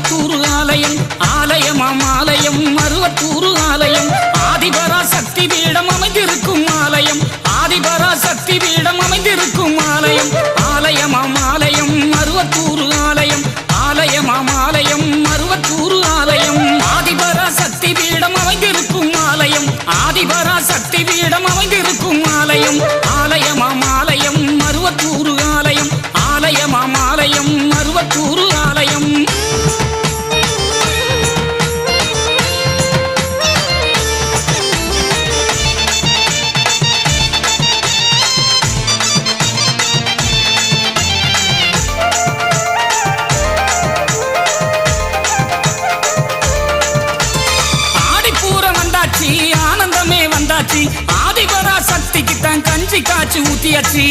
மருவத்தூர் ஆலயம் ஆலயமாம் ஆலயம் மருவத்தூர் ஆலயம் ஆதிபரா சக்தி பீடம் அமைந்திருக்கும் ஆலயம் ஆதிபரா சக்தி பீடம் அமைந்திருக்கும் ஆலயம் ஆலயமாம் ஆலயம் மருவத்தூர் ஆலயம் ஆலயமாம் ஆலயம் மருவத்தூர் ஆலயம் ஆதிபரா சக்தி பீடம் அமைந்திருக்கும் ஆலயம் ஆதிபரா சக்தி பீடம் அமைந்திருக்கும் ஆலயம் ஆலயமாம் ஆலயம் மருவத்தூர் ஆலயம் ஆலயமாம் ஆலயம் மருவத்தூர் ஆலயம் ஆனந்தமே வந்தாச்சு ஆதிபரா சக்திக்கு தான் கஞ்சி காய்ச்சி ஊத்தியாச்சு